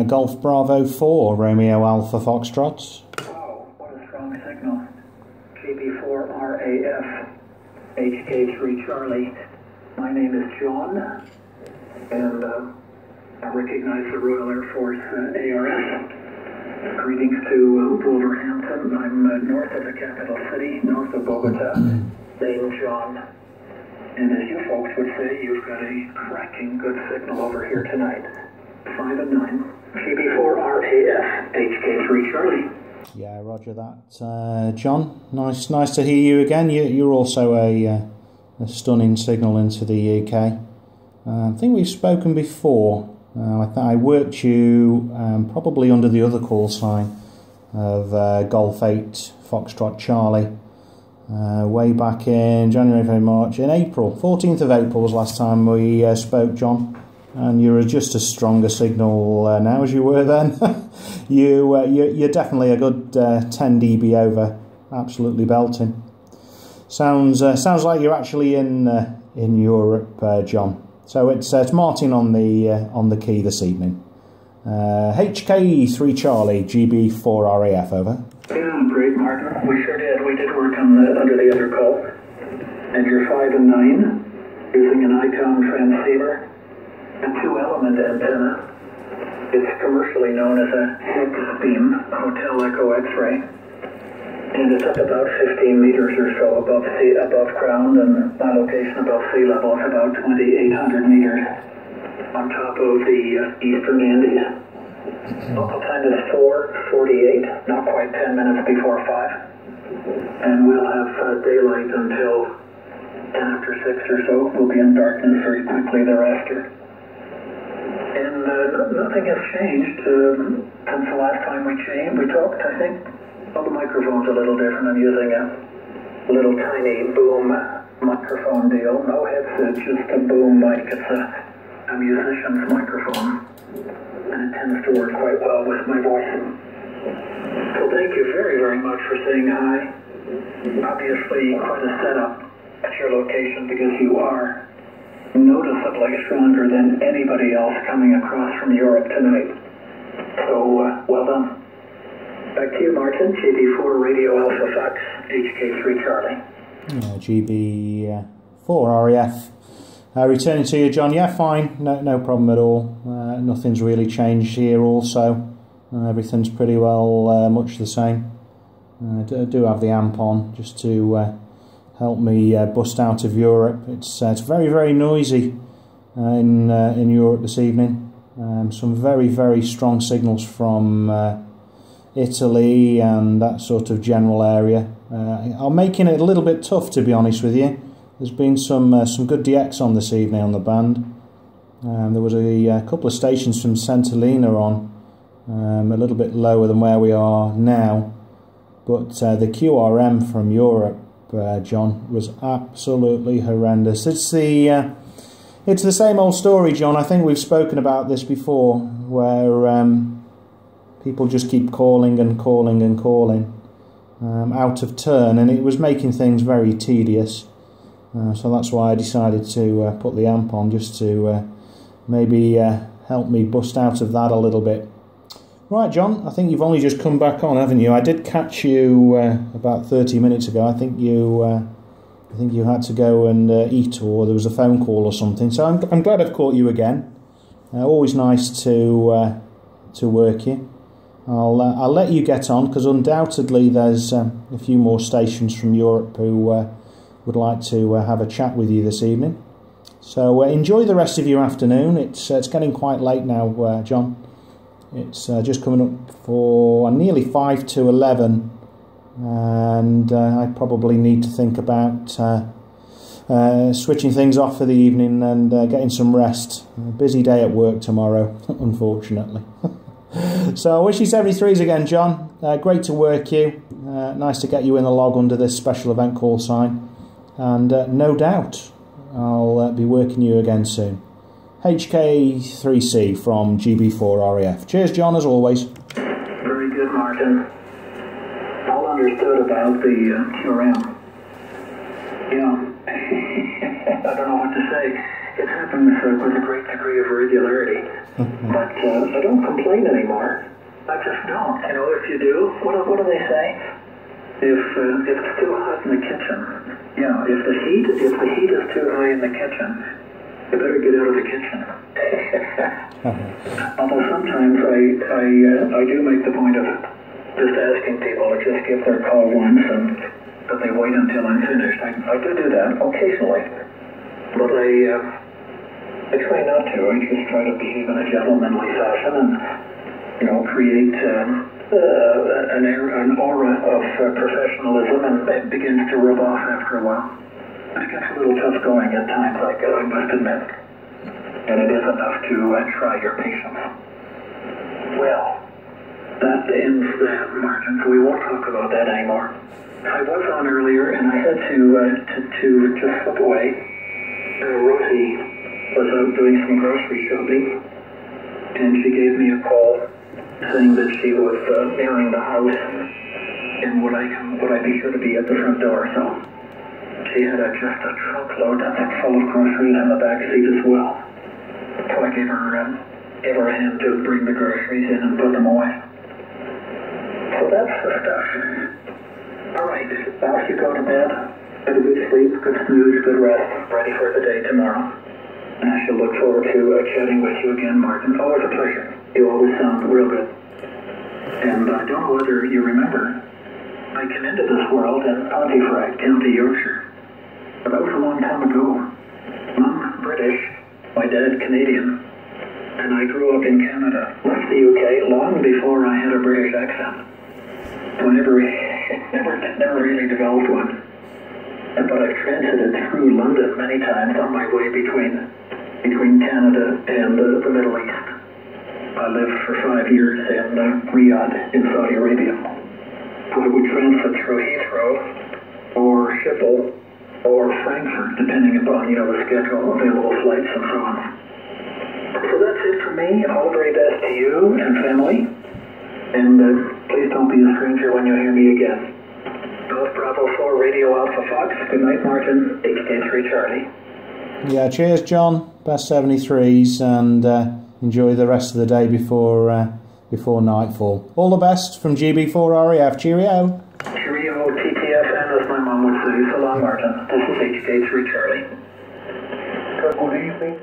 Golf Bravo 4, Romeo Alpha Foxtrot. Wow, what a strong signal. GB4RAF, HK3 Charlie. My name is John, and I recognize the Royal Air Force ARS. Greetings to Wolverhampton. I'm north of the capital city, north of Bogota, named John. And as you folks would say, you've got a cracking good signal over here tonight. 5 and 9, GB4RAF, HK3 Charlie. Yeah, roger that, John. Nice to hear you again. You're also a stunning signal into the UK. I think we've spoken before. I worked you probably under the other call sign of Golf 8 Foxtrot Charlie way back in January, February, March, in April. 14th of April was last time we spoke, John. And you're just as strong a signal now as you were then. You're definitely a good 10 dB over, absolutely belting. Sounds like you're actually in Europe, John. So it's Martin on the key this evening. HK3 Charlie, GB4RAF, over. Yeah, great, Martin. We sure did. We did work on under the other call. And you're 5 and 9 using an ICOM transceiver. A 2-element antenna. It's commercially known as a hex beam, Hotel Echo X-ray, and it's up about 15 meters or so above ground, and my location above sea level is about 2,800 meters on top of the eastern Andes. Local time is 4:48, not quite 10 minutes before 5, and we'll have daylight until 10 after 6 or so. We'll be in darkness very quickly thereafter. And nothing has changed since the last time we talked. I think all the microphone's a little different. I'm using a little tiny boom microphone deal. No headset, just a boom mic. It's a musician's microphone, and it tends to work quite well with my voice. So thank you very, very much for saying hi. Obviously quite a setup at your location, because you are noticeably stronger than anybody else coming across from Europe tonight. So, well done. Back to you, Martin. GB4 Radio Alpha Fox, HK3 Charlie. GB4RAF. Returning to you, John. Yeah, fine. No problem at all. Nothing's really changed here also. Everything's pretty well much the same. I do have the amp on just to help me bust out of Europe. It's very, very noisy in Europe this evening. Some very, very strong signals from Italy and that sort of general area. I'm making it a little bit tough, to be honest with you. There's been some good DX on this evening on the band. There was a couple of stations from Centelina on, a little bit lower than where we are now, but the QRM from Europe, John, was absolutely horrendous. It's the same old story, John. I think we've spoken about this before, where people just keep calling and calling and calling out of turn, and it was making things very tedious. So that's why I decided to put the amp on, just to maybe help me bust out of that a little bit. Right, John, I think you've only just come back on, haven't you? I did catch you about 30 minutes ago. I think you had to go and eat, or there was a phone call or something. So I'm glad I've caught you again. Always nice to work you. I'll let you get on, because undoubtedly there's a few more stations from Europe who would like to have a chat with you this evening. So enjoy the rest of your afternoon. It's getting quite late now, John. It's just coming up for nearly 5 to 11, and I probably need to think about switching things off for the evening and getting some rest. A busy day at work tomorrow, unfortunately. So I wish you 73s again, John. Great to work you. Nice to get you in the log under this special event call sign, and no doubt I'll be working you again soon. HK3C from GB4RAF. Cheers, John, as always. Very good, Martin. All understood about the QRM. You know, I don't know what to say. it happens with a great degree of regularity. But I don't complain anymore. I just don't. You know, if you do, what do they say? If it's too hot in the kitchen, you know, if the heat is too high in the kitchen, you better get out of the kitchen. Although sometimes I do make the point of just asking people to just give their call once and that they wait until I'm finished. I do that occasionally, but I try not to. I just try to behave in a gentlemanly fashion and, you know, create an aura of professionalism, and it begins to rub off after a while. It gets a little tough going at times, I must admit, and it is enough to try your patience. Well, that ends that, Martin, so we won't talk about that anymore. I was on earlier, and I had to just slip away. Rosie was out doing some grocery shopping, and she gave me a call saying that she was nearing the house, and would I be sure to be at the front door? So she had just a truckload full of groceries in the back seat as well. So I gave her a hand to bring the groceries in and put them away. So that's the stuff. All right, off you go to bed. Get a good sleep, good snooze, good rest, ready for the day tomorrow. And I shall look forward to chatting with you again, Martin. Always a pleasure. You always sound real good. And I don't know whether you remember, I came into this world in Pontefract, County Yorkshire. But that was a long time ago. I'm British, my dad Canadian, and I grew up in Canada. Left the UK long before I had a British accent. So I never really developed one. But I've transited through London many times on my way between Canada and the Middle East. I lived for 5 years in Riyadh in Saudi Arabia. So I would transit through Heathrow or Schiphol or Frankfurt, depending upon, you know, the schedule, available flights and so on. So that's it for me. All the very best to you and family. And please don't be a stranger when you hear me again. North Bravo 4 Radio Alpha Fox. Good night, Martin. HK3 Charlie. Yeah, cheers, John. Best 73s, and enjoy the rest of the day before nightfall. All the best from GB4RAF. Cheerio. Cheerio, TTFN, as my mom would say. So long, Martin. This is HK3 Charlie. Good evening,